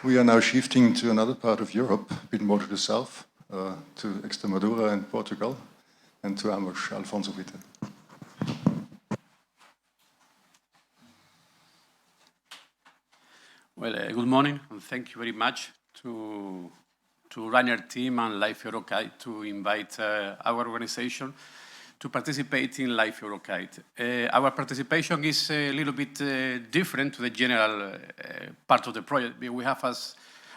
We are now shifting to another part of Europe, a bit more to the south, to Extremadura and Portugal, and to AMUS. Alfonso, bitte. Well, good morning, and thank you very much to Rainer team and Life Eurokite to invite our organization to participate in Life Eurokite. Our participation is a little bit different to the general part of the project. We have as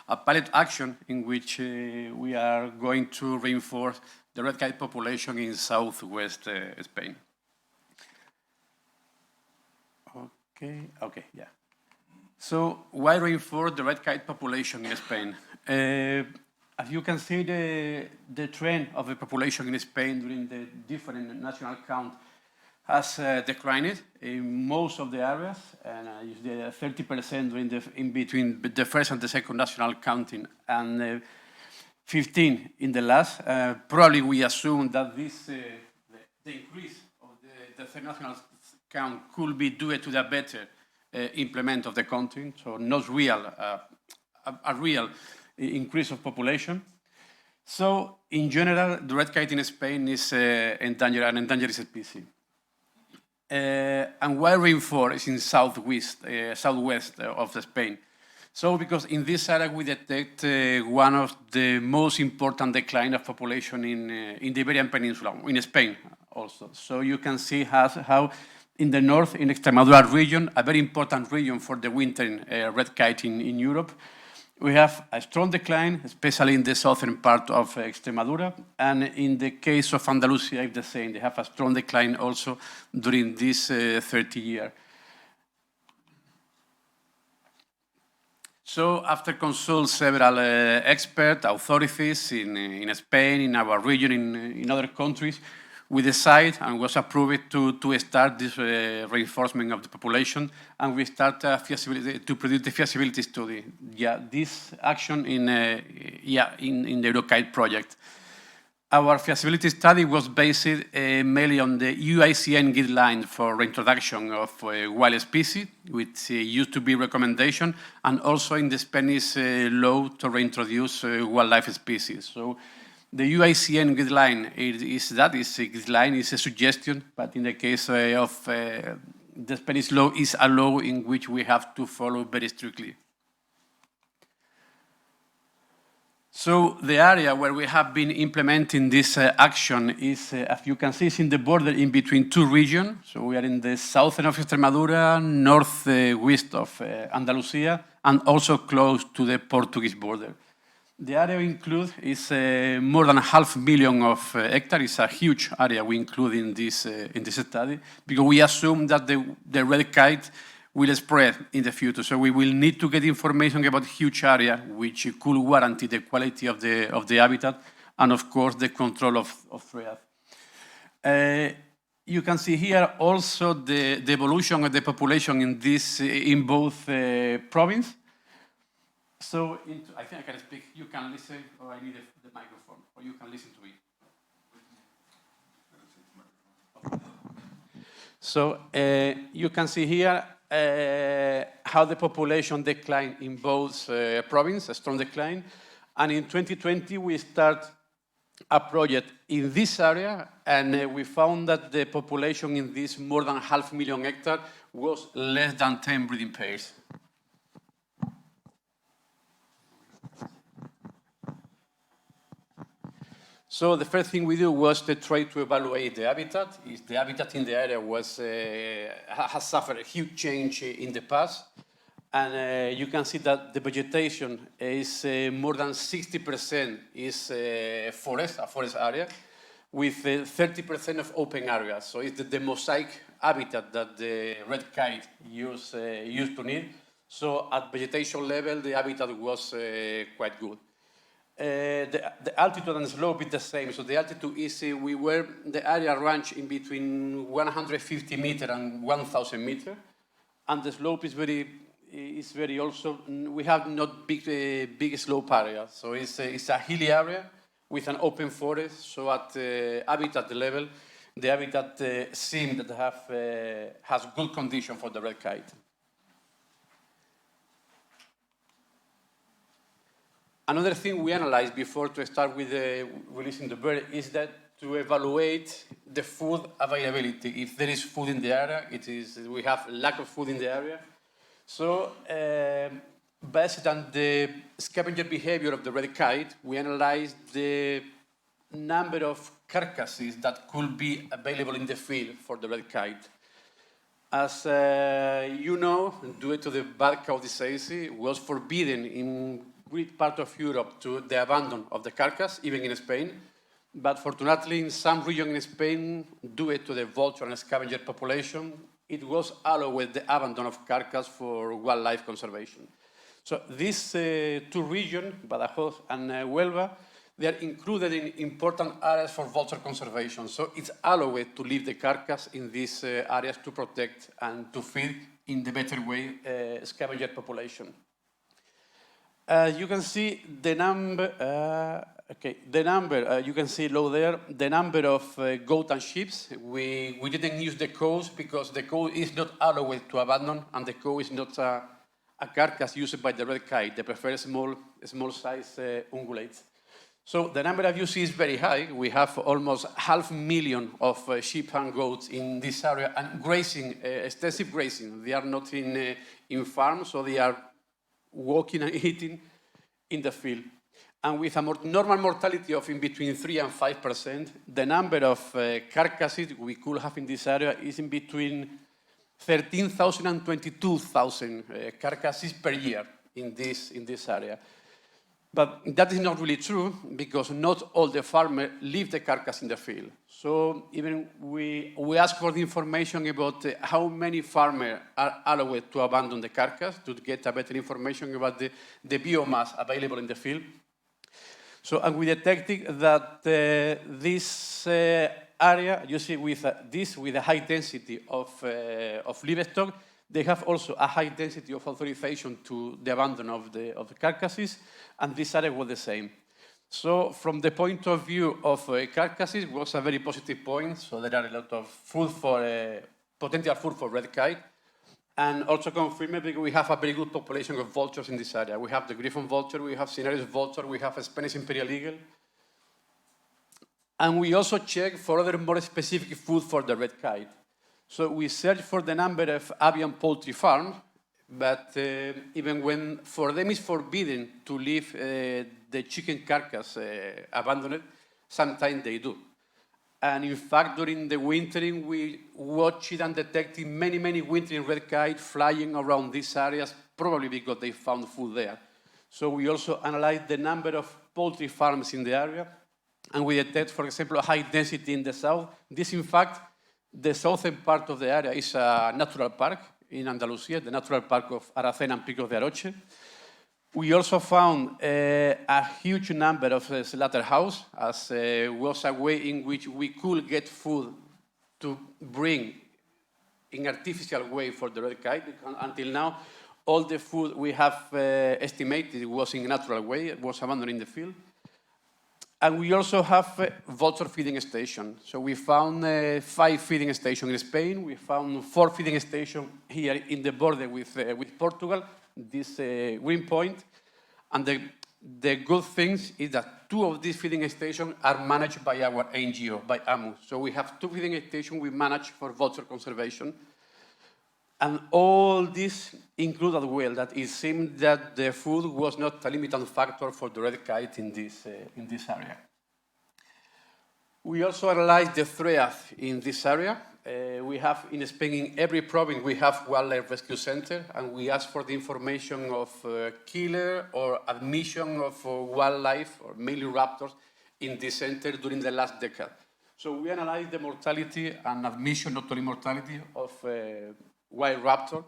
a pilot action in which we are going to reinforce the red kite population in southwest Spain. Okay, yeah. So why reinforce the red kite population in Spain? As you can see, the trend of the population in Spain during the different national count has declined in most of the areas, and 30% in between the first and the second national counting, and 15 in the last. Probably we assume that this the increase of the third national count could be due to the better implement of the counting, so not real a real increase of population. So, in general, the red kite in Spain is an endangered species. And why reinforce is in southwest of Spain? So, because in this area we detect one of the most important decline of population in the Iberian Peninsula, in Spain also. So you can see how in the north, in Extremadura region, a very important region for the wintering red kite in Europe, we have a strong decline, especially in the southern part of Extremadura, and in the case of Andalusia, it's the same. They have a strong decline also during this 30 years. So after consult several expert authorities in Spain, in our region, in other countries, we decide and was approved to start this reinforcement of the population, and we start to produce the feasibility study. Yeah, this action in the Eurokite project. Our feasibility study was based mainly on the UICN guideline for reintroduction of wild species, which used to be recommendation, and also in the Spanish law to reintroduce wildlife species. So the UICN guideline is a guideline, is a suggestion, but in the case of the Spanish law, is a law in which we have to follow very strictly. So the area where we have been implementing this action is, as you can see, is in the border in between two regions. So we are in the southern of Extremadura, northwest of Andalusia, and also close to the Portuguese border. The area we include is more than 500,000 of hectares. It's a huge area we include in this study, because we assume that the red kite will spread in the future. So we will need to get information about huge area, which could guarantee the quality of the habitat, and of course the control of threat. You can see here also the evolution of the population in both provinces. So, I think I can speak, you can listen, or I need the microphone, or you can listen to me. So, you can see here how the population declined in both provinces, a strong decline. And in 2020, we start a project in this area, and we found that the population in this more than 500,000 hectares was less than 10 breeding pairs. So the first thing we do was to try to evaluate the habitat. The habitat in the area has suffered a huge change in the past. And you can see that the vegetation is more than 60% is a forest area, with 30% of open areas. So it's the mosaic habitat that the red kite used to need. So at vegetation level, the habitat was quite good. The altitude and the slope is the same. So the altitude is, the area range in between 150 meters and 1,000 meters. And the slope is very also, we have not big slope area. So it's a hilly area with an open forest. So at habitat level, the habitat seems that has good condition for the red kite. Another thing we analyze before to start with releasing the bird is that to evaluate the food availability. If there is food in the area, we have lack of food in the area. So based on the scavenger behavior of the red kite, we analyzed the number of carcasses that could be available in the field for the red kite. As you know, due to the bad cow disease, it was forbidden in great part of Europe to the abandon of the carcass, even in Spain. But fortunately, in some region in Spain, due to the vulture and scavenger population, it was allowed the abandon of carcass for wildlife conservation. So these two regions, Badajoz and Huelva, they are included in important areas for vulture conservation. So it's allowed to leave the carcass in these areas to protect and to feed in the better way scavenger population. You can see the number, you can see low there, the number of goat and sheep. We didn't use the cows because the cow is not allowed to abandon, and the cow is not a carcass used by the red kite. They prefer small size ungulates. So the number of you see is very high. We have almost 500,000 of sheep and goats in this area, and grazing, extensive grazing. They are not in farms, so they are walking and eating in the field. And with a normal mortality of in between 3 and 5%, the number of carcasses we could have in this area is in between 13,000 and 22,000 carcasses per year in this area. But that is not really true, because not all the farmers leave the carcass in the field. So even we ask for the information about how many farmers are allowed to abandon the carcass to get a better information about the biomass available in the field. So, and we detected that this area, you see, with a high density of livestock, they have also a high density of authorization to the abandon of the carcasses, and this area was the same. So from the point of view of carcasses, it was a very positive point. So there are a lot of food for potential food for red kite, and also confirmed because we have a very good population of vultures in this area. We have the griffon vulture, we have Cinereus vulture, we have a Spanish imperial eagle, and we also check for other more specific food for the red kite. So we search for the number of avian poultry farms, but even when for them it's forbidden to leave the chicken carcass abandoned, sometimes they do. And in fact, during the wintering, we watched and detected many wintering red kites flying around these areas, probably because they found food there. So we also analyzed the number of poultry farms in the area, and we detect, for example, a high density in the south. This, in fact, the southern part of the area is a natural park in Andalusia, the natural park of Aracena and Picos de Aroche. We also found a huge number of slaughterhouses, as was a way in which we could get food to bring in artificial way for the red kite. Until now, all the food we have estimated was in a natural way, it was abandoned in the field. And we also have vulture feeding stations. So we found 5 feeding stations in Spain. We found 4 feeding stations here in the border with Portugal, this green point. And the good thing is that 2 of these feeding stations are managed by our NGO, by AMUS. So we have 2 feeding stations we manage for vulture conservation. And all this included well that it seemed that the food was not a limiting factor for the red kite in this area. We also analyzed the threat in this area. We have in Spain, in every province, we have wildlife rescue center, and we ask for the information of killer or admission of wildlife, or mainly raptors, in this center during the last decade. So we analyzed the mortality and admission, not only mortality, of wild raptor,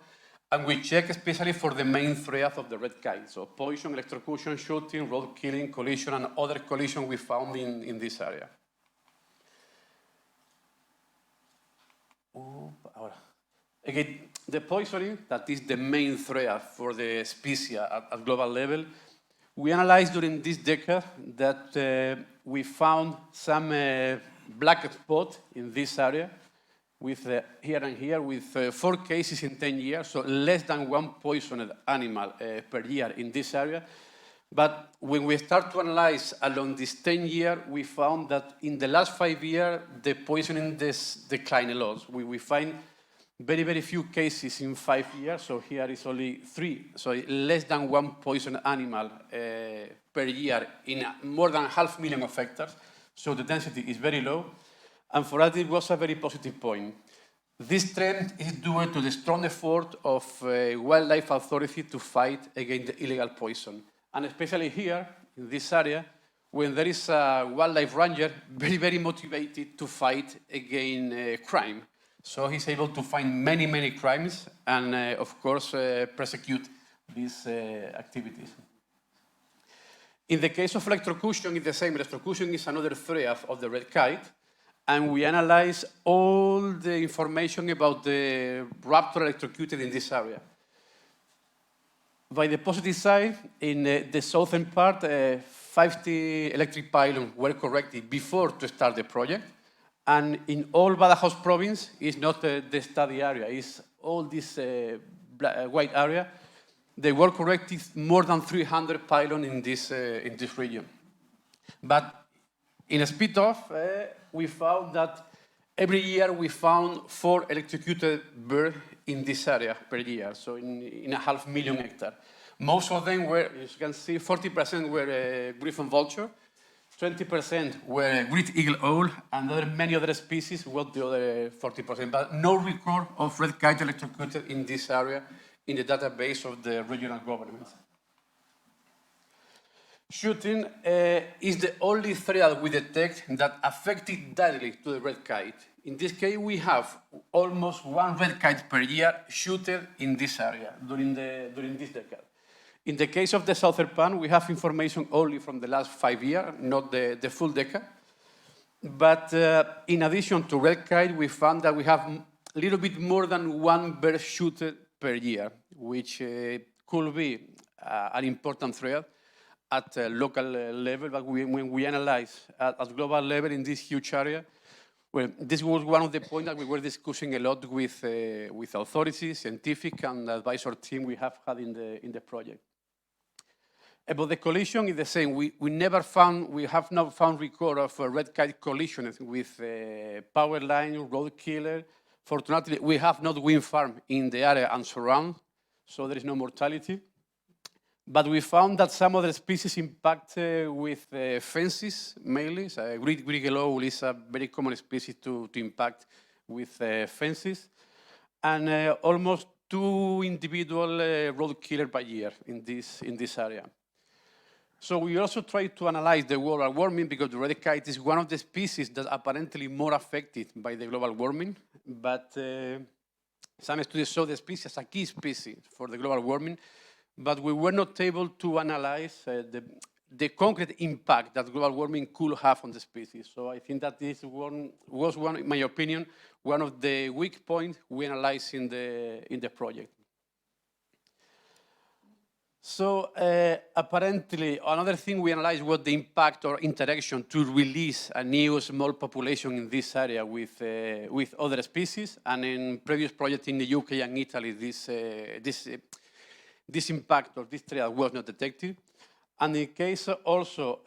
and we check especially for the main threat of the red kite, so poison, electrocution, shooting, road killing, collision, and other collision we found in this area. Again, the poisoning, that is the main threat for the species at global level. We analyzed during this decade that we found some black spot in this area, with here and here, with 4 cases in 10 years, so less than 1 poisoned animal per year in this area. But when we start to analyze along this 10 years, we found that in the last 5 years, the poisoning declined a lot. We find very, very few cases in 5 years, so here is only 3. So less than 1 poisoned animal per year in more than 500,000 of hectares. So the density is very low. And for us, it was a very positive point. This trend is due to the strong effort of wildlife authority to fight against the illegal poison. And especially here, in this area, when there is a wildlife ranger very, very motivated to fight against crime. So he's able to find many, many crimes and, of course, prosecute these activities. In the case of electrocution, it's the same. Electrocution is another threat of the red kite. And we analyze all the information about the raptor electrocuted in this area. By the positive side, in the southern part, 50 electric pylons were corrected before to start the project. And in all Badajoz province, it's not the study area, it's all this white area. They were corrected more than 300 pylons in this region. But in a speed-off, we found that every year we found 4 electrocuted birds in this area per year, so in 500,000 hectares. Most of them were, as you can see, 40% were griffon vulture, 20% were great eagle owl, and many other species were the other 40%. But no record of red kite electrocuted in this area in the database of the regional government. Shooting is the only threat we detect that affected directly to the red kite. In this case, we have almost 1 red kite per year shooted in this area during this decade. In the case of the southern pan, we have information only from the last 5 years, not the full decade. But in addition to red kite, we found that we have a little bit more than 1 bird shooted per year, which could be an important threat at a local level. But when we analyze at global level in this huge area, well, this was one of the points that we were discussing a lot with authorities, scientific, and advisor team we have had in the project. About the collision, it's the same. We have not found record of red kite collisions with power line, road killer. Fortunately, we have not wind farm in the area and surround, so there is no mortality. But we found that some other species impact with fences, mainly. So great eagle owl is a very common species to impact with fences. And almost 2 individual road killers per year in this area. So we also try to analyze the global warming because the red kite is one of the species that are apparently more affected by the global warming. But some studies show the species as a key species for the global warming. But we were not able to analyze the concrete impact that global warming could have on the species. So I think that this was one, in my opinion, one of the weak points we analyzed in the project. So apparently, another thing we analyzed was the impact or interaction to release a new small population in this area with other species. And in previous projects in the UK and Italy, this impact or this threat was not detected. And in case also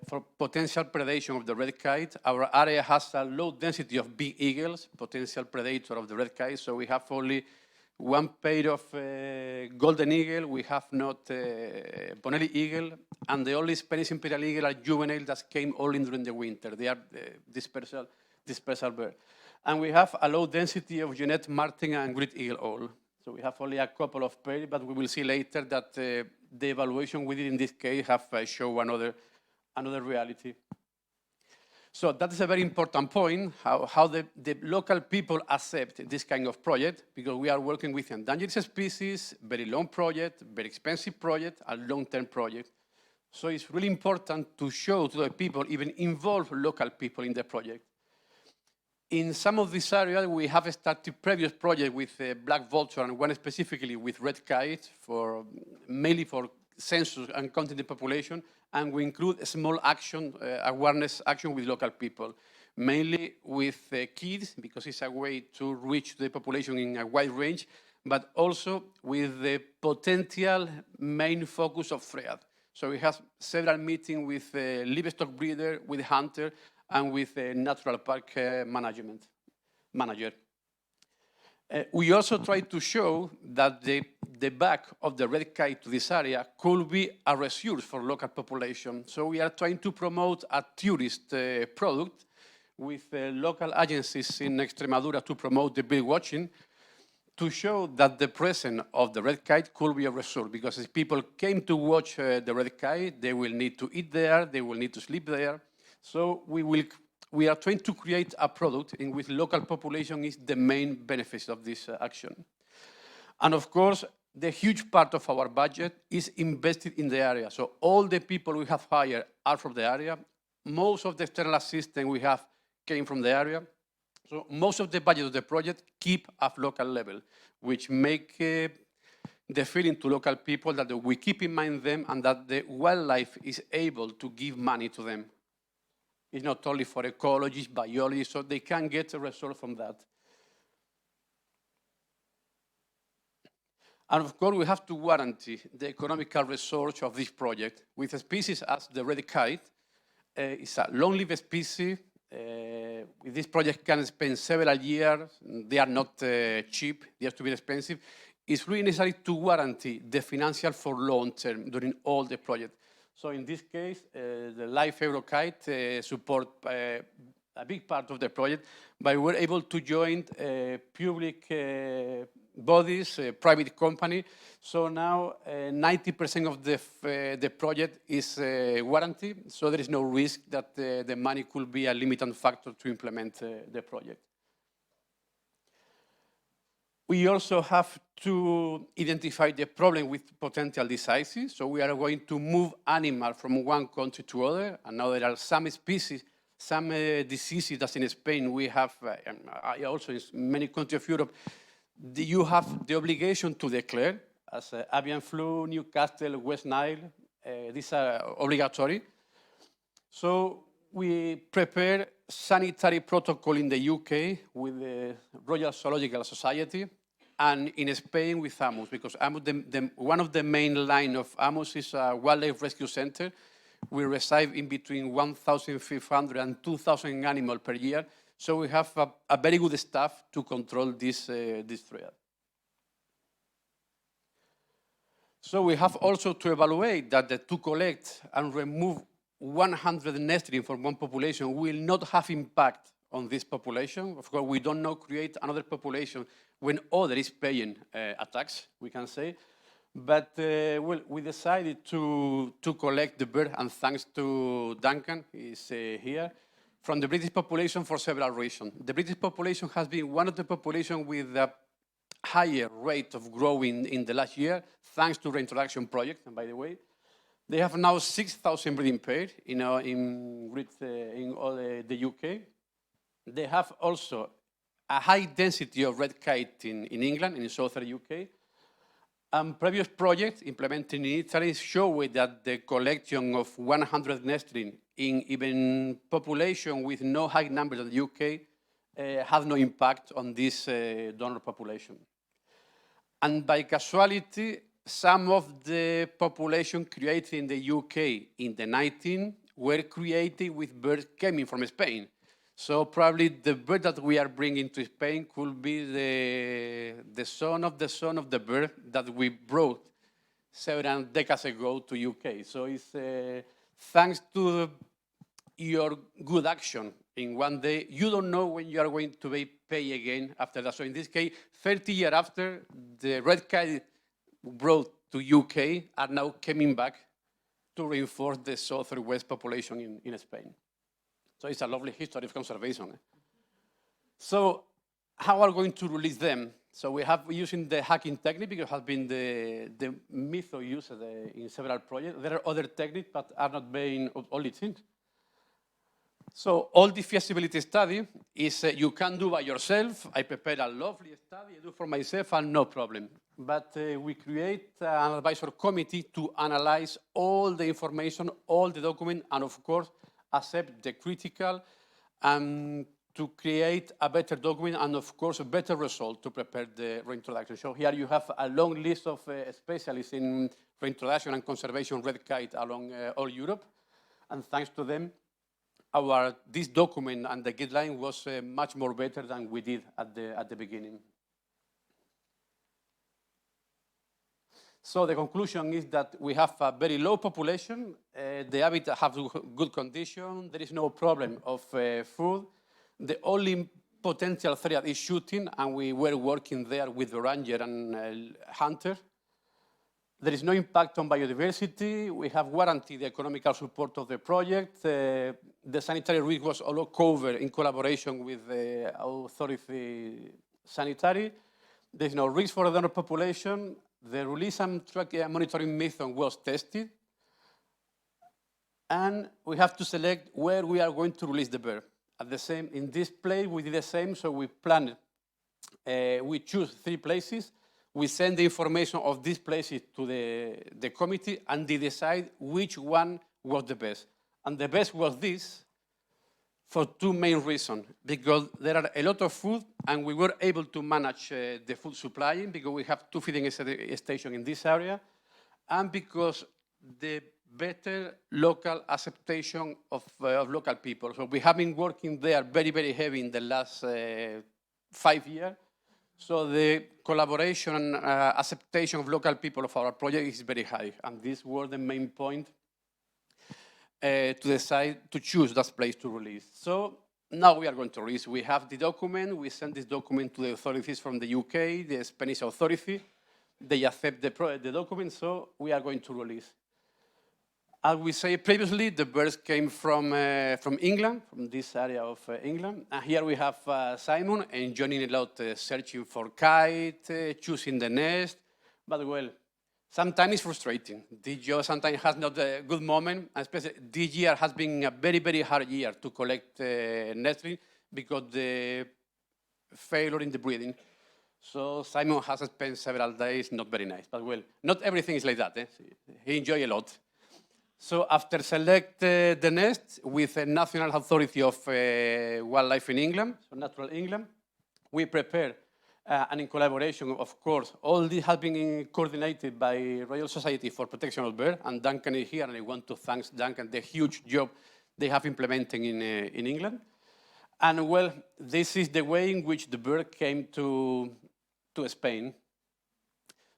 for potential predation of the red kite, our area has a low density of big eagles, potential predator of the red kite. So we have only 1 pair of golden eagle. We have not Bonelli eagle. And the only Spanish imperial eagle are juvenile that came only during the winter. They are dispersal bird. And we have a low density of Jeanette martin and great eagle owl. So we have only a couple of pairs, but we will see later that the evaluation we did in this case have shown another reality. So that is a very important point, how the local people accept this kind of project, because we are working with endangered species, very long project, very expensive project, a long-term project. So it's really important to show to the people, even involve local people in the project. In some of these areas, we have started previous projects with black vulture and one specifically with red kite, mainly for census and counting the population, and we include a small action, awareness action with local people, mainly with kids, because it's a way to reach the population in a wide range, but also with the potential main focus of threat. So we have several meetings with livestock breeder, with hunter, and with natural park manager. We also try to show that the back of the red kite to this area could be a resource for local population. So we are trying to promote a tourist product with local agencies in Extremadura to promote the bird watching, to show that the presence of the red kite could be a resource, because if people came to watch the red kite, they will need to eat there, they will need to sleep there. So we are trying to create a product in which local population is the main benefit of this action. And of course, the huge part of our budget is invested in the area. So all the people we have hired are from the area. Most of the external assistance we have came from the area. So most of the budget of the project keep at local level, which make the feeling to local people that we keep in mind them and that the wildlife is able to give money to them. It's not only for ecologists, biologists, so they can get a result from that. And of course, we have to guarantee the economical resource of this project with a species as the red kite. It's a long-lived species. This project can spend several years. They are not cheap. They have to be expensive. It's really necessary to guarantee the financial for long term during all the project. So in this case, the Life Eurokite support a big part of the project, but we're able to join public bodies, private company. So now 90% of the project is warranted, so there is no risk that the money could be a limiting factor to implement the project. We also have to identify the problem with potential diseases. So we are going to move animals from one country to other. And now there are some species, some diseases that in Spain we have, and also in many countries of Europe, you have the obligation to declare as avian flu, Newcastle, West Nile. These are obligatory. So we prepare sanitary protocol in the UK with the Royal Zoological Society, and in Spain with AMUS, because AMUS, one of the main line of AMUS is a wildlife rescue center. We receive in between 1,500 and 2,000 animals per year. So we have a very good staff to control this threat. So we have also to evaluate that to collect and remove 100 nestlings from one population will not have impact on this population. Of course, we don't now create another population when other is paying a tax, we can say. But well, we decided to collect the bird, and thanks to Duncan, he's here, from the British population for several reasons. The British population has been one of the populations with a higher rate of growing in the last year, thanks to reintroduction project, and by the way. They have now 6,000 breeding pairs in all the UK. They have also a high density of red kite in England, in southern UK. And previous projects implemented in Italy show that the collection of 100 nestlings in even population with no high numbers in the UK has no impact on this donor population. And by casualty, some of the population created in the UK in the 19th were created with birds coming from Spain. So probably the bird that we are bringing to Spain could be the son of the bird that we brought several decades ago to UK. So it's thanks to your good action in one day, you don't know when you are going to be paid again after that. So in this case, 30 years after, the red kite brought to UK are now coming back to reinforce the southwest population in Spain. So it's a lovely history of conservation. So how are we going to release them? So we have using the hacking technique, because it has been the method used in several projects. There are other techniques, but are not being only things. So all the feasibility study is you can do by yourself. I prepare a lovely study, I do for myself, and no problem. But we create an advisory committee to analyze all the information, all the documents, and of course, accept the critical and to create a better document and, of course, a better result to prepare the reintroduction. So here you have a long list of specialists reintroduction and conservation red kite along all Europe. And thanks to them, this document and the guideline was much more better than we did at the beginning. So the conclusion is that we have a very low population. The habitat have good condition. There is no problem of food. The only potential threat is shooting, and we were working there with the ranger and hunter. There is no impact on biodiversity. We have guaranteed the economical support of the project. The sanitary risk was all covered in collaboration with the authority sanitary. There is no risk for the donor population. The release and monitoring method was tested. And we have to select where we are going to release the bird. In this place, we did the same, so we planned. We choose 3 places. We send the information of these places to the committee, and they decide which one was the best. And the best was this for 2 main reasons. Because there are a lot of food, and we were able to manage the food supplying because we have 2 feeding stations in this area, and because the better local acceptation of local people. So we have been working there very, very heavy in the last 5 years. So the collaboration and acceptation of local people of our project is very high. And these were the main point to decide to choose that place to release. So now we are going to release. We have the document. We send this document to the authorities from the UK, the Spanish authority. They accept the document, so we are going to release. As we said previously, the birds came from England, from this area of England. And here we have Simon enjoying a lot, searching for kite, choosing the nest. But well, sometimes it's frustrating. This job sometimes has not a good moment. Especially this year has been a very, very hard year to collect nesting because the failure in the breeding. So Simon has spent several days not very nice. But well, not everything is like that. He enjoyed a lot. So after select the nest with a national authority of wildlife in England, so Natural England, we prepare, and in collaboration, of course, all this has been coordinated by Royal Society for Protection of Birds, and Duncan is here, and I want to thank Duncan, the huge job they have implementing in England. And well, this is the way in which the bird came to Spain.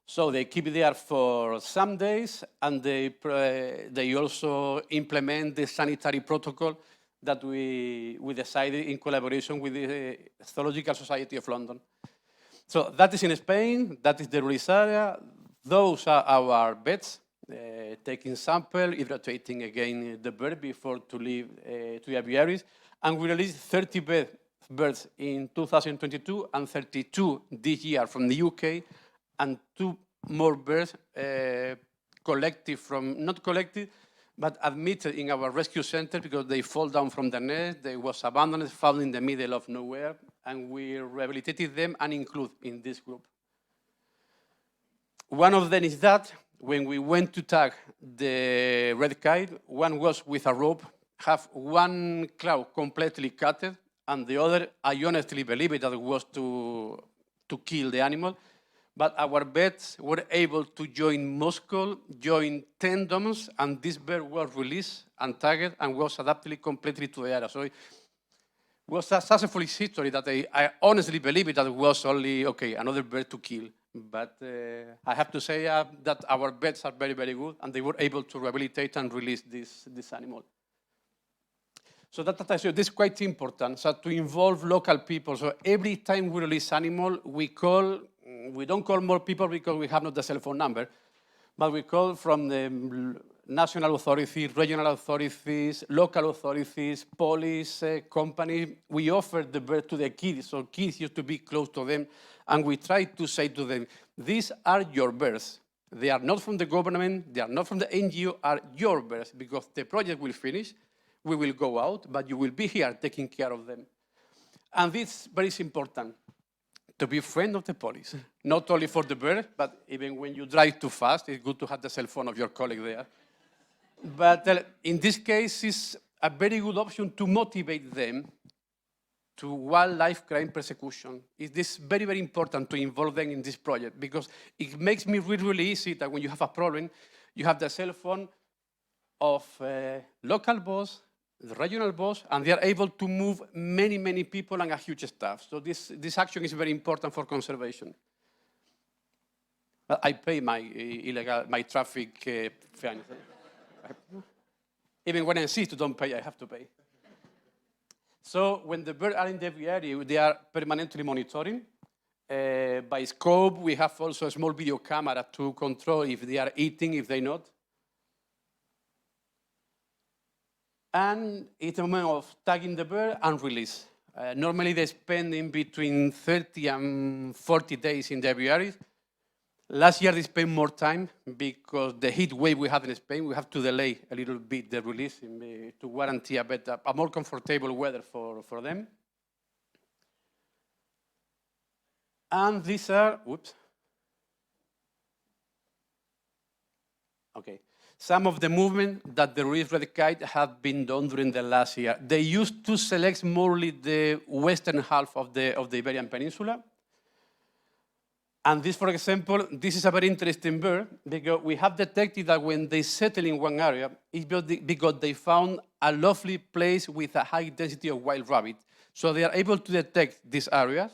So they keep it there for some days, and they also implement the sanitary protocol that we decided in collaboration with the Zoological Society of London. So that is in Spain, that is the release area. Those are our beds, taking sample, evaluating again the bird before to leave to the aviaries. And we released 30 birds in 2022 and 32 this year from the UK, and 2 more birds collected from, not collected, but admitted in our rescue center because they fall down from the nest, they was abandoned, found in the middle of nowhere, and we rehabilitated them and include in this group. One of them is that when we went to tag the red kite, one was with a rope, have one claw completely cut, and the other, I honestly believe it, that was to kill the animal. But our birds were able to join muscle, join tendons, and this bird was released and tagged and was adapted completely to the area. So it was such a foolish history that I honestly believe it, that it was only, okay, another bird to kill. But I have to say that our birds are very, very good, and they were able to rehabilitate and release this animal. So this is quite important, so to involve local people. So every time we release animal, we don't call more people because we have not the cell phone number, but we call from the national authorities, regional authorities, local authorities, police, company. We offer the bird to the kids, so kids used to be close to them, and we try to say to them, these are your birds. They are not from the government, they are not from the NGO, are your birds, because the project will finish, we will go out, but you will be here taking care of them. And this is very important, to be a friend of the police, not only for the bird, but even when you drive too fast, it's good to have the cell phone of your colleague there. But in this case, it's a very good option to motivate them to wildlife crime persecution. It is very, very important to involve them in this project because it makes me really, really easy that when you have a problem, you have the cell phone of local boss, the regional boss, and they are able to move many, many people and a huge staff. So this action is very important for conservation. I pay my traffic fine. Even when I insist to don't pay, I have to pay. So when the birds are in the area, they are permanently monitoring. By scope, we have also a small video camera to control if they are eating, if they're not. And it's a moment of tagging the bird and release. Normally, they spend in between 30 and 40 days in the aviary. Last year, they spent more time because the heat wave we had in Spain, we have to delay a little bit the release to guarantee a more comfortable weather for them. And these are, some of the movement that the reef red kite have been done during the last year. They used to select mostly the western half of the Iberian Peninsula. And this, for example, this is a very interesting bird because we have detected that when they settle in one area, it's because they found a lovely place with a high density of wild rabbit. So they are able to detect these areas.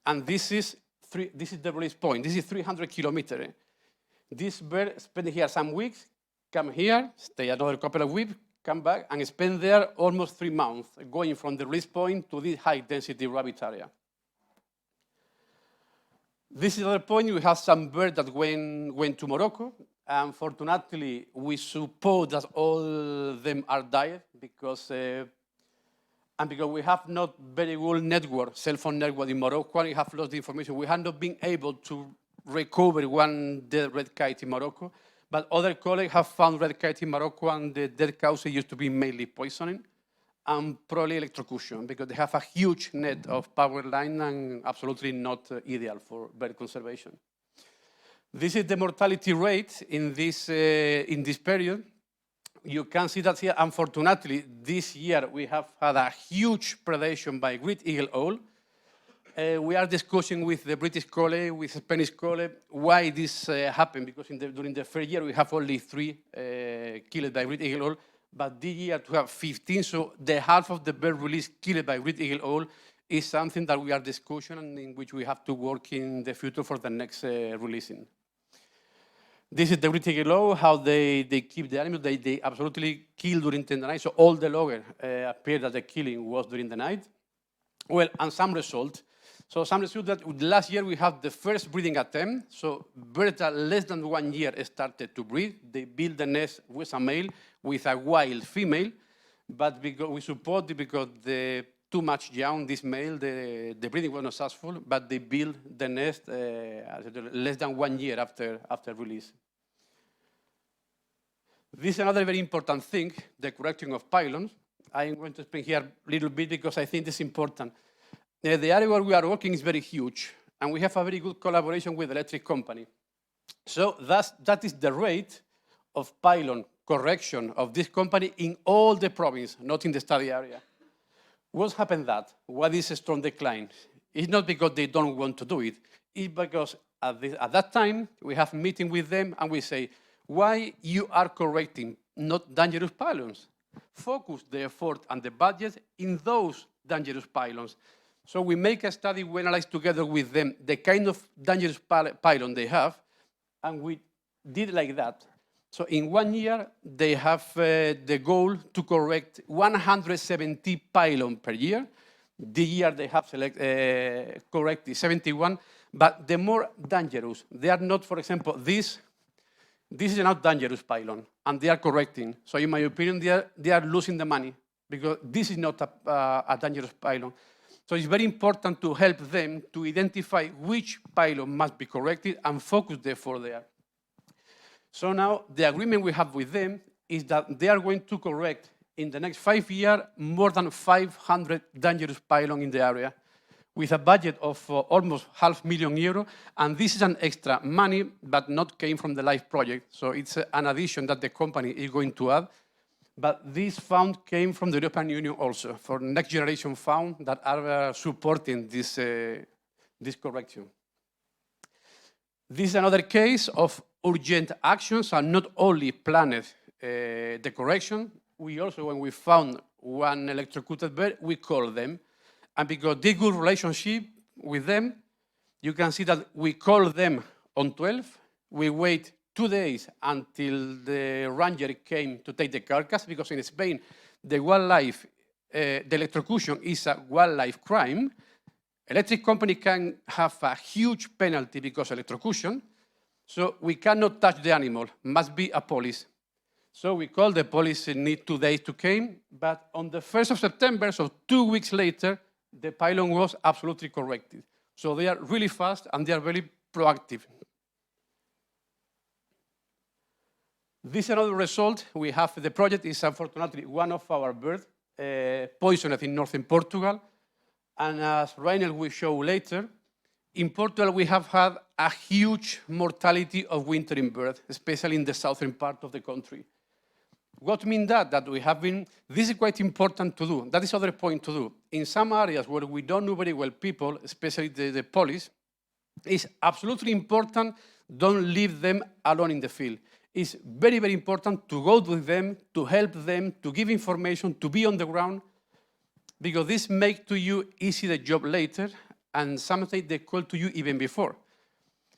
And this is the release point. This is 300 kilometers. This bird spent here some weeks, come here, stay another couple of weeks, come back, and spend there almost 3 months, going from the release point to this high density rabbit area. This is another point. We have some birds that went to Morocco. Unfortunately, we suppose that all of them are died because we have not very good network, cell phone network in Morocco, and we have lost the information. We have not been able to recover one dead red kite in Morocco, but other colleagues have found red kite in Morocco, and the dead cause used to be mainly poisoning and probably electrocution because they have a huge net of power line and absolutely not ideal for bird conservation. This is the mortality rate in this period. You can see that here, unfortunately, this year we have had a huge predation by great eagle owl. We are discussing with the British colleague, with the Spanish colleague, why this happened, because during the first year we have only 3 killed by great eagle owl, but this year to have 15, so the half of the bird release killed by great eagle owl is something that we are discussing and in which we have to work in the future for the next releasing. This is the great eagle owl, how they keep the animals. They absolutely kill during the night, so all the loggers appear that the killing was during the night. Well, and some result. So some result that last year we have the first breeding attempt. So birds that less than 1 year started to breed. They build the nest with a male, with a wild female. But because we support it because the too much young, this male, the breeding was not successful, but they build the nest less than 1 year after release. This is another very important thing, the correcting of pylons. I'm going to explain here a little bit because I think it's important. The area where we are working is very huge, and we have a very good collaboration with the electric company. So that is the rate of pylon correction of this company in all the province, not in the study area. What's happened that? What is a strong decline? It's not because they don't want to do it. It's because at that time, we have a meeting with them, and we say, why you are correcting not dangerous pylons? Focus the effort and the budget in those dangerous pylons. So we make a study, we analyze together with them the kind of dangerous pylon they have, and we did like that. So in 1 year, they have the goal to correct 170 pylon per year. This year they have corrected 71, but the more dangerous, they are not, for example, this is not dangerous pylon, and they are correcting. So in my opinion, they are losing the money because this is not a dangerous pylon. So it's very important to help them to identify which pylon must be corrected and focus the effort there. So now the agreement we have with them is that they are going to correct in the next 5 years more than 500 dangerous pylons in the area with a budget of almost €500,000. And this is an extra money, but not came from the LIFE project. So it's an addition that the company is going to add. But this fund came from the European Union also, for next generation fund that are supporting this, this correction. This is another case of urgent actions and not only planned the correction. We also, when we found one electrocuted bird, we called them. And because this good relationship with them, you can see that we call them on 12. We wait 2 days until the ranger came to take the carcass, because in Spain, the wildlife, the electrocution is a wildlife crime. Electric company can have a huge penalty because of electrocution. So we cannot touch the animal, must be a police. So we called the police, need 2 days to come, but on the 1st of September, so 2 weeks later, the pylon was absolutely corrected. So they are really fast and they are very proactive. This is another result. We have the project is unfortunately one of our birds poisoned in northern Portugal. And as Rainer will show later, in Portugal we have had a huge mortality of wintering birds, especially in the southern part of the country. What means that? That we have been, this is quite important to do. That is other point to do. In some areas where we don't know very well people, especially the police, it's absolutely important, don't leave them alone in the field. It's very, very important to go with them, to help them, to give information, to be on the ground, because this makes to you easy the job later, and sometimes they call to you even before.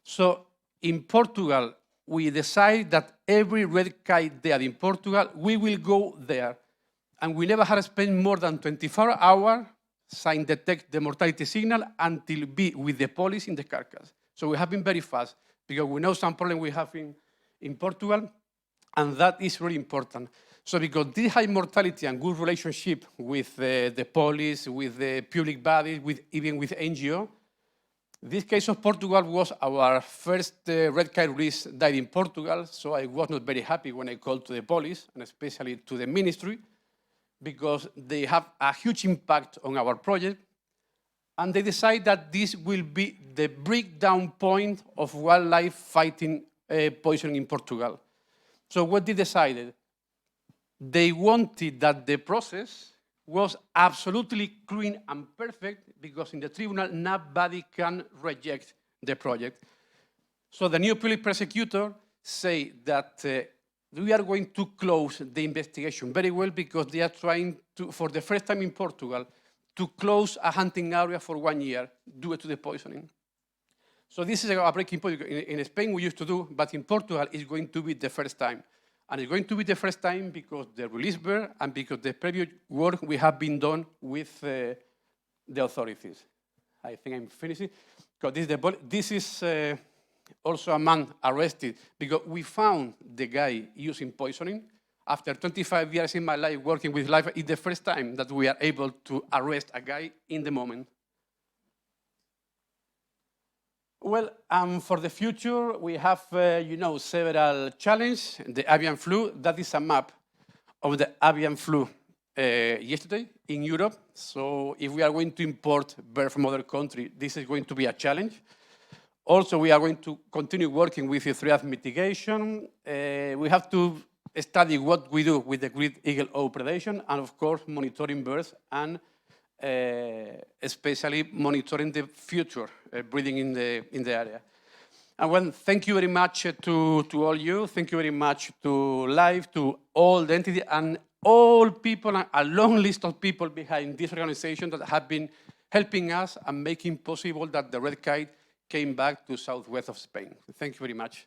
So in Portugal, we decide that every red kite day in Portugal, we will go there. And we never had spent more than 24 hours sign detect the mortality signal until be with the police in the carcass. So we have been very fast, because we know some problem we have in Portugal, and that is really important. So because this high mortality and good relationship with the police, with the public bodies, even with NGO, this case of Portugal was our first red kite risk died in Portugal, so I was not very happy when I called to the police, and especially to the ministry, because they have a huge impact on our project, and they decide that this will be the breakdown point of wildlife fighting poisoning in Portugal. So what they decided? They wanted that the process was absolutely clean and perfect, because in the tribunal, nobody can reject the project. So the new public prosecutor say that we are going to close the investigation very well, because they are trying to, for the first time in Portugal, to close a hunting area for 1 year due to the poisoning. So this is a breaking point. In Spain we used to do, but in Portugal it's going to be the first time. And it's going to be the first time because the release bird and because the previous work we have been done with the authorities. I think I'm finishing. Because this is also a man arrested because we found the guy using poisoning. After 25 years in my life working with life, it's the first time that we are able to arrest a guy in the moment. Well, for the future, we have, several challenges. The avian flu, that is a map of the avian flu yesterday in Europe. So if we are going to import birds from other countries, this is going to be a challenge. Also, we are going to continue working with the threat mitigation. We have to study what we do with the great eagle owl predation, and of course, monitoring birds and especially monitoring the future breeding in the area. And thank you very much to all you. Thank you very much to LIFE, to all the entity, and all people, a long list of people behind this organization that have been helping us and making possible that the red kite came back to southwest of Spain. Thank you very much.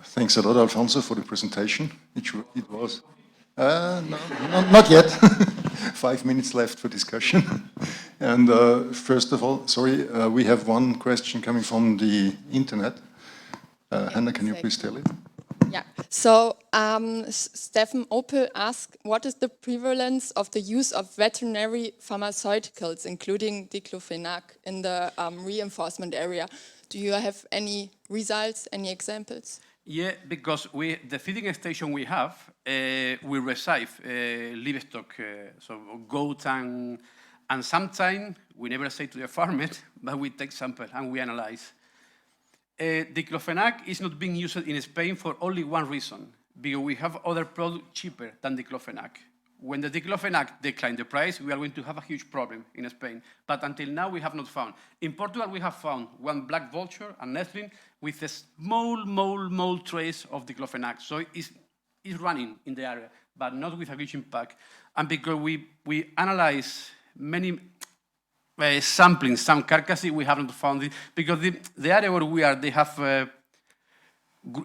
Thanks a lot, Alfonso, for the presentation. It was no, not yet. 5 minutes left for discussion. And first of all, sorry, we have one question coming from the internet. Hannah, can you please tell it? Yeah. So Stefan Opel asked, what is the prevalence of the use of veterinary pharmaceuticals, including diclofenac, in the reinforcement area? Do you have any results, any examples? Yeah, because the feeding station we have, we receive livestock, so goats And sometimes, we never say to the farmer, but we take sample and we analyze. Diclofenac is not being used in Spain for only one reason, because we have other products cheaper than diclofenac. When the diclofenac declines the price, we are going to have a huge problem in Spain. But until now, we have not found. In Portugal, we have found one black vulture, a nestlin, with a small trace of diclofenac. So it's running in the area, but not with a huge impact. And because we analyze many sampling, some carcasses, we haven't found it, because the area where we are, they have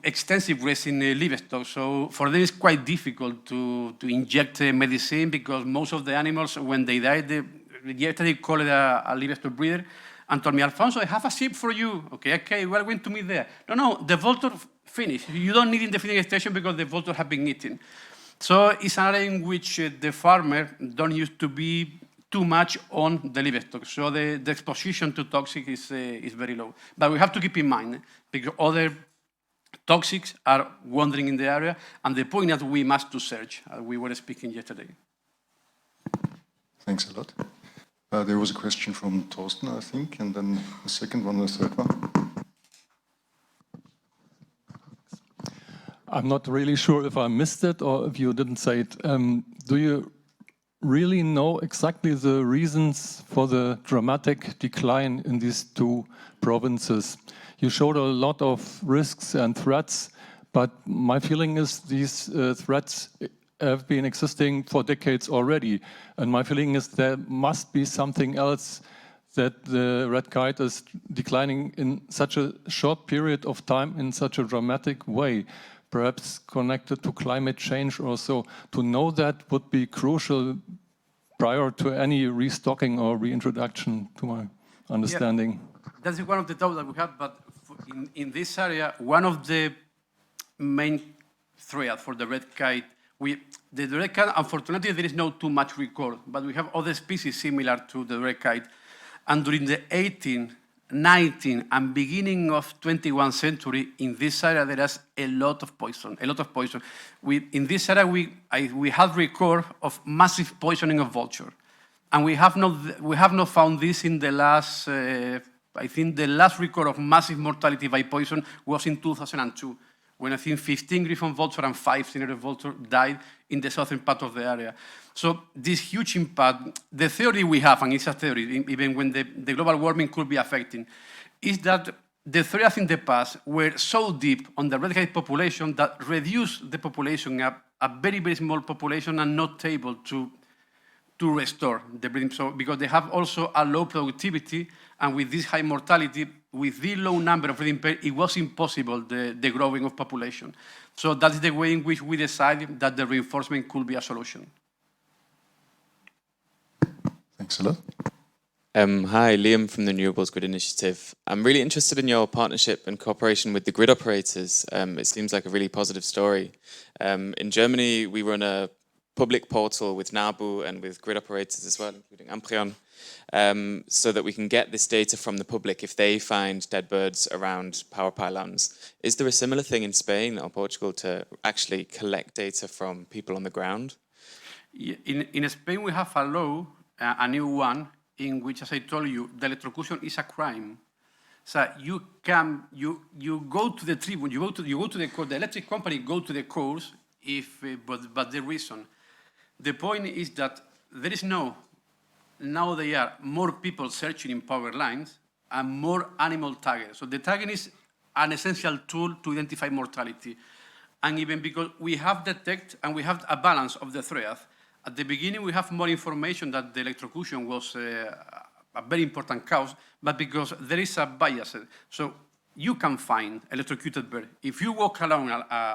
extensive risk in livestock, so for them it's quite difficult to inject medicine, because most of the animals, when they die, yesterday called a livestock breeder and told me, Alfonso, I have a sheep for you. Okay, we're going to meet there. No, the vulture finished. You don't need indefinite extension because the vulture have been eaten. So it's an area in which the farmer don't used to be too much on the livestock, so the exposition to toxic is very low. But we have to keep in mind, because other toxics are wandering in the area, and the point that we must to search, as we were speaking yesterday. Thanks a lot. There was a question from Torsten, I think, and then the second one, the third one. I'm not really sure if I missed it or if you didn't say it. Do you really know exactly the reasons for the dramatic decline in these two provinces? You showed a lot of risks and threats, but my feeling is these threats have been existing for decades already. And my feeling is there must be something else, that the red kite is declining in such a short period of time in such a dramatic way, perhaps connected to climate change or so. To know that would be crucial prior to any restocking or reintroduction, to my understanding. Yeah, that's one of the doubts that we have, but in this area, one of the main threats for the red kite, the red kite, unfortunately, there is not too much record, but we have other species similar to the red kite. And during the 18th, 19th, and beginning of 21st century, in this area, there is a lot of poison, in this area, we have record of massive poisoning of vulture. And we have not found this in the last, I think the last record of massive mortality by poison was in 2002, when I think 15 griffon vulture and 5 senior vulture died in the southern part of the area. So this huge impact, the theory we have, and it's a theory, even when the global warming could be affecting, is that the threats in the past were so deep on the red kite population that reduced the population, a very, very small population, and not able to restore the breeding. So because they have also a low productivity, and with this high mortality, with the low number of breeding pairs, it was impossible, the growing of population. So that's the way in which we decided that the reinforcement could be a solution. Thanks a lot. Hi, Liam from the Renewables Grid Initiative. I'm really interested in your partnership and cooperation with the grid operators. It seems like a really positive story. In Germany, we run a public portal with NABU and with grid operators as well, including Amprion, so that we can get this data from the public if they find dead birds around power pylons. Is there a similar thing in Spain or Portugal to actually collect data from people on the ground? In Spain, we have a law, a new one, in which, as I told you, the electrocution is a crime. So you go to the tribune, you go to the court, the electric company go to the courts, but the reason. The point is that there is now there are more people searching in power lines and more animal tagging. So the tagging is an essential tool to identify mortality. And even because we have detected and we have a balance of the threat, at the beginning we have more information that the electrocution was a very important cause, but because there is a bias. So you can find electrocuted bird. If you walk along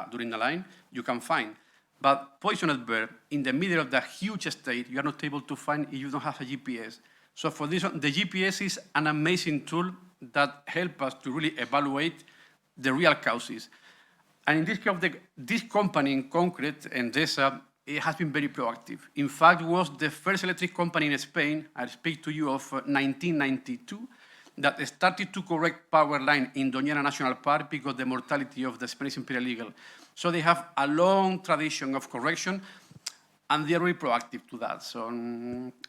during the line, you can find. But poisoned bird in the middle of the huge estate, you are not able to find if you don't have a GPS. So for this one, the GPS is an amazing tool that helps us to really evaluate the real causes. And in this case, this company in concrete, Endesa, it has been very proactive. In fact, it was the first electric company in Spain, I speak to you of 1992, that started to correct power line in Doñana National Park because the mortality of the Spanish Imperial Eagle. So they have a long tradition of correction. and they're really proactive to that. So,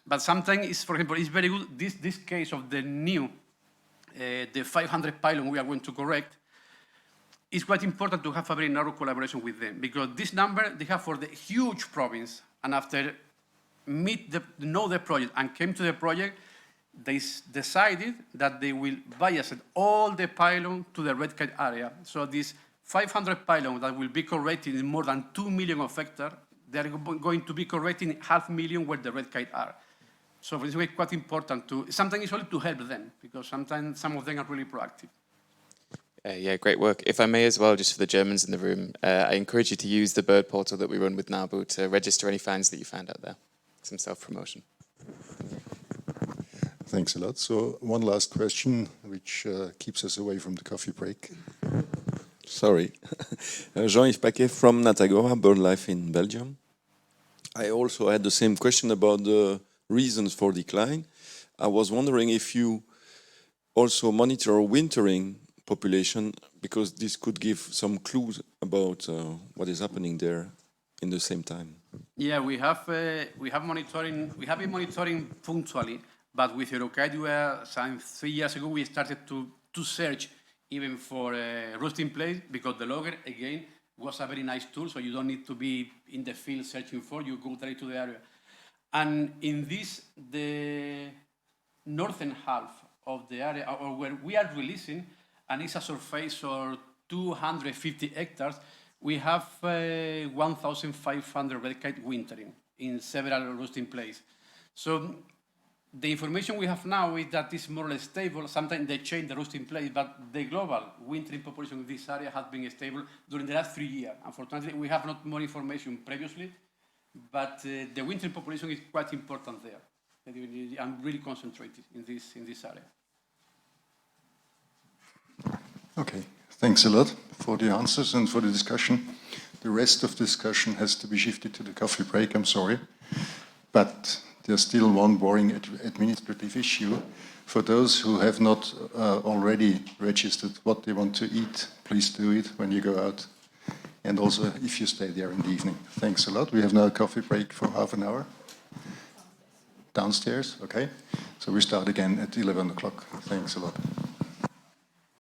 but sometimes, it's, for example, it's very good, this case of the new, the 500 pylon we are going to correct, it's quite important to have a very narrow collaboration with them, because this number they have for the huge province, and after know the project and came to the project, they decided that they will bias all the pylon to the red kite area. So this 500 pylon that will be corrected in more than 2 million of hectares, they're going to be corrected in 500,000 where the red kite are. So it's quite important to, sometimes it's only to help them, because sometimes some of them are really proactive. Yeah, great work. If I may as well, just for the Germans in the room, I encourage you to use the bird portal that we run with NABU to register any finds that you found out there. Some self-promotion. Thanks a lot. So one last question, which keeps us away from the coffee break. Sorry. Jean-Yves Paquet from Natagora, BirdLife in Belgium. I also had the same question about the reasons for decline. I was wondering if you also monitor wintering population, because this could give some clues about what is happening there in the same time. Yeah, we have been monitoring punctually, but with Eurocide, some 3 years ago, we started to search even for a roosting place, because the logger, again, was a very nice tool, so you don't need to be in the field searching for, you go straight to the area. And in this, the northern half of the area, or where we are releasing, and it's a surface of 250 hectares, we have 1,500 red kite wintering in several roosting places. So the information we have now is that it's more or less stable. Sometimes they change the roosting place, but the global wintering population in this area has been stable during the last 3 years. Unfortunately, we have not more information previously, but the wintering population is quite important there. And really concentrated in this area. Okay, thanks a lot for the answers and for the discussion. The rest of the discussion has to be shifted to the coffee break, I'm sorry. But there's still one boring administrative issue. For those who have not already registered what they want to eat, please do it when you go out. And also if you stay there in the evening. Thanks a lot. We have now a coffee break for half an hour. Downstairs, okay? So we start again at 11 o'clock. Thanks a lot.